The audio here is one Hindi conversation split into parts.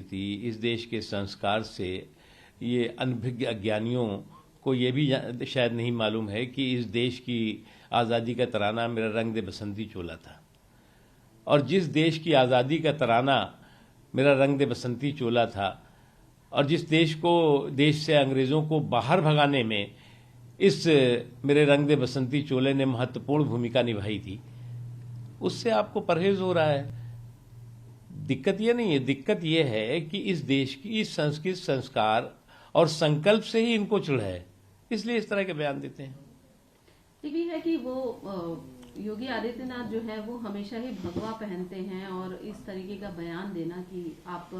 थी। इस देश के संस्कार से ये अनभिज्ञ अज्ञानियों को ये भी शायद नहीं मालूम है कि इस देश की आज़ादी का तराना मेरा रंग दे बसंती चोला था। और जिस देश की आज़ादी का तराना मेरा रंग दे बसंती चोला था और जिस देश से अंग्रेज़ों को बाहर भगाने में इस मेरे रंग दे बसंती चोले ने महत्वपूर्ण भूमिका निभाई थी, उससे आपको परहेज हो रहा है। दिक्कत ये नहीं है, दिक्कत ये है कि इस देश की संस्कृति, संस्कार और संकल्प से ही इनको चिढ़ है, इसलिए इस तरह के बयान देते हैं। ये भी है कि वो योगी आदित्यनाथ जो है वो हमेशा ही भगवा पहनते हैं और इस तरीके का बयान देना कि आप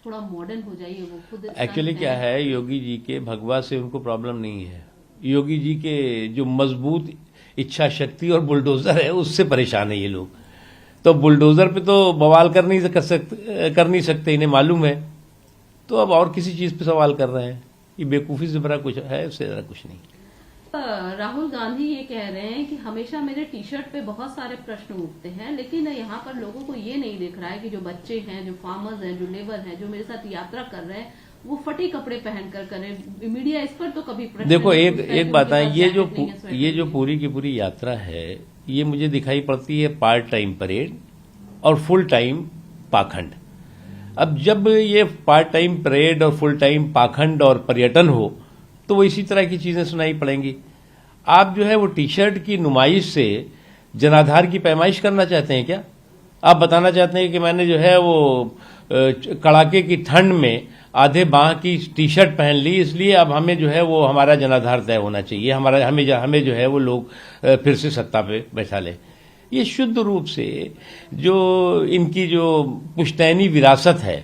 थोड़ा मॉडर्न हो जाइए, वो खुद एक्चुअली क्या है, योगी जी के भगवा से उनको प्रॉब्लम नहीं है। योगी जी के जो मजबूत इच्छा शक्ति और बुलडोजर है उससे परेशान है ये लोग। तो बुलडोजर पे तो बवाल कर नहीं सकते, इन्हें मालूम है, तो अब और किसी चीज पे सवाल कर रहे हैं। ये बेवकूफी से भरा कुछ है, उससे ज्यादा कुछ नहीं। राहुल गांधी ये कह रहे हैं कि हमेशा मेरे टी शर्ट पे बहुत सारे प्रश्न उठते हैं, लेकिन यहाँ पर लोगों को ये नहीं दिख रहा है कि जो बच्चे हैं, जो फार्मर्स हैं, जो लेबर हैं, जो मेरे साथ यात्रा कर रहे हैं, वो फटे कपड़े पहनकर करें। मीडिया इस पर तो कभी प्रश्न देखो, एक बात है, ये जो पूरी की पूरी यात्रा है, ये मुझे दिखाई पड़ती है पार्ट टाइम परेड और फुल टाइम पाखंड। अब जब ये पार्ट टाइम परेड और फुल टाइम पाखंड और पर्यटन हो तो वो इसी तरह की चीजें सुनाई पड़ेंगी। आप जो है वो टी शर्ट की नुमाइश से जनाधार की पैमाइश करना चाहते हैं क्या? आप बताना चाहते हैं कि मैंने जो है वो कड़ाके की ठंड में आधे बांह की टी शर्ट पहन ली, इसलिए अब हमें जो है वो हमारा जनाधार तय होना चाहिए, हमें जो है वो लोग फिर से सत्ता पे बैठा ले। ये शुद्ध रूप से जो इनकी जो पुश्तैनी विरासत है,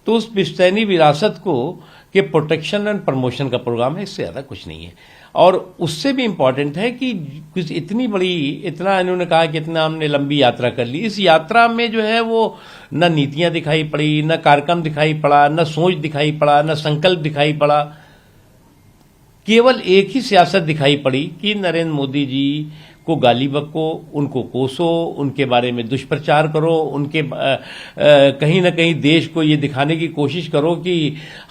तो उस पुश्तैनी विरासत को के प्रोटेक्शन एंड प्रमोशन का प्रोग्राम है, इससे ज्यादा कुछ नहीं है। और उससे भी इम्पोर्टेंट है कि कुछ इतना इन्होंने कहा कि इतना हमने लंबी यात्रा कर ली, इस यात्रा में जो है वो न नीतियां दिखाई पड़ी, न कार्यक्रम दिखाई पड़ा, न सोच दिखाई पड़ा, न संकल्प दिखाई पड़ा। केवल एक ही सियासत दिखाई पड़ी कि नरेंद्र मोदी जी को गाली बको, उनको कोसो, उनके बारे में दुष्प्रचार करो, उनके कहीं ना कहीं देश को ये दिखाने की कोशिश करो कि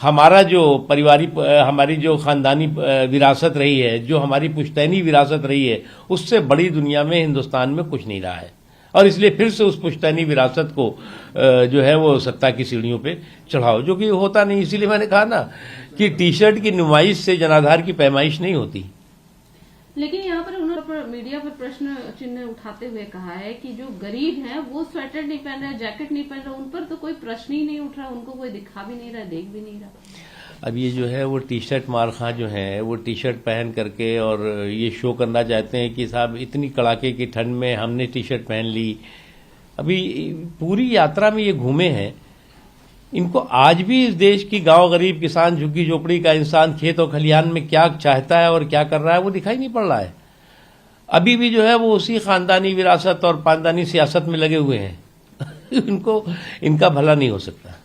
हमारा जो हमारी जो खानदानी विरासत रही है, जो हमारी पुश्तैनी विरासत रही है, उससे बड़ी दुनिया में हिंदुस्तान में कुछ नहीं रहा है। और इसलिए फिर से उस पुश्तैनी विरासत को जो है वो सत्ता की सीढ़ियों पे चढ़ाओ, जो कि होता नहीं। इसीलिए मैंने कहा ना कि टी शर्ट की नुमाइश से जनाधार की पैमाइश नहीं होती। लेकिन यहाँ पर उन्होंने मीडिया पर प्रश्न चिन्ह उठाते हुए कहा है कि जो गरीब हैं वो स्वेटर नहीं पहन रहे, जैकेट नहीं पहन रहे, उन पर तो कोई प्रश्न ही नहीं उठ रहा, उनको कोई दिखा भी नहीं रहा, देख भी नहीं रहा। अब ये जो है वो टी शर्ट मारखा जो है वो टी शर्ट पहन करके और ये शो करना चाहते हैं कि साहब इतनी कड़ाके की ठंड में हमने टी शर्ट पहन ली। अभी पूरी यात्रा में ये घूमे हैं, इनको आज भी इस देश की गांव गरीब किसान झुग्गी झोपड़ी का इंसान खेत और खलिहान में क्या चाहता है और क्या कर रहा है वो दिखाई नहीं पड़ रहा है। अभी भी जो है वो उसी खानदानी विरासत और पानदानी सियासत में लगे हुए हैं। इनका भला नहीं हो सकता।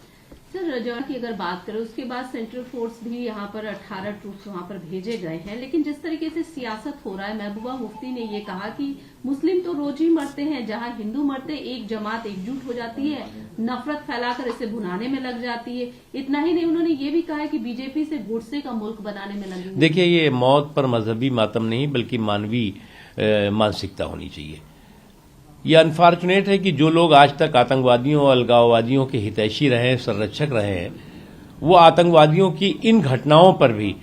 सर, जवान की अगर बात करें, उसके बाद सेंट्रल फोर्स भी यहाँ पर 18 ट्रूप्स वहाँ पर भेजे गए हैं, लेकिन जिस तरीके से सियासत हो रहा है, महबूबा मुफ्ती ने ये कहा कि मुस्लिम तो रोज ही मरते हैं, जहाँ हिंदू मरते एक जमात एकजुट हो जाती है, नफरत फैलाकर इसे भुनाने में लग जाती है। इतना ही नहीं, उन्होंने ये भी कहा है कि बीजेपी से गुडसे का मुल्क बनाने में लगी। देखिए, ये मौत पर मजहबी मातम नहीं बल्कि मानवीय मानसिकता होनी चाहिए। ये अनफॉर्चुनेट है कि जो लोग आज तक आतंकवादियों और अलगाववादियों के हितैषी रहे, संरक्षक रहे हैं, वो आतंकवादियों की इन घटनाओं पर भी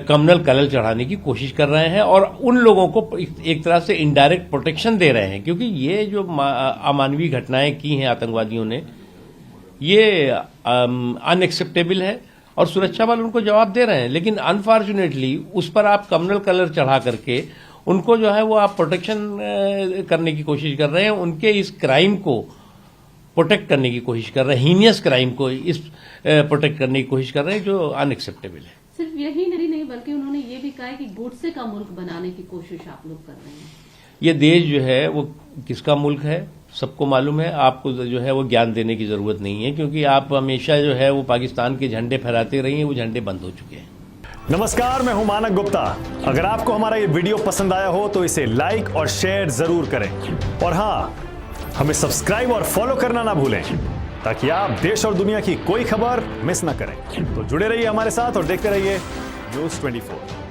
कमनल कलल चढ़ाने की कोशिश कर रहे हैं और उन लोगों को एक तरह से इनडायरेक्ट प्रोटेक्शन दे रहे हैं, क्योंकि ये जो अमानवीय घटनाएं की हैं आतंकवादियों ने, ये अनएक्सेप्टेबल है और सुरक्षा बल उनको जवाब दे रहे हैं। लेकिन अनफॉर्चुनेटली उस पर आप कमनल कलर चढ़ा करके उनको जो है वो आप प्रोटेक्शन करने की कोशिश कर रहे हैं, उनके इस क्राइम को प्रोटेक्ट करने की कोशिश कर रहे हैं, हीनियस क्राइम को इस प्रोटेक्ट करने की कोशिश कर रहे हैं, जो अनएक्सेप्टेबल है। सिर्फ यही नहीं बल्कि उन्होंने ये भी कहा है कि गुडसे का मुल्क बनाने की कोशिश आप लोग कर रहे हैं। ये देश जो है वो किसका मुल्क है सबको मालूम है, आपको जो है वो ज्ञान देने की जरूरत नहीं है, क्योंकि आप हमेशा जो है वो पाकिस्तान के झंडे फहराते रही हैं, वो झंडे बंद हो चुके हैं। नमस्कार, मैं हूं मानक गुप्ता। अगर आपको हमारा ये वीडियो पसंद आया हो तो इसे लाइक और शेयर जरूर करें और हां, हमें सब्सक्राइब और फॉलो करना ना भूलें। ताकि आप देश और दुनिया की कोई खबर मिस ना करें। तो जुड़े रहिए हमारे साथ और देखते रहिए News 24।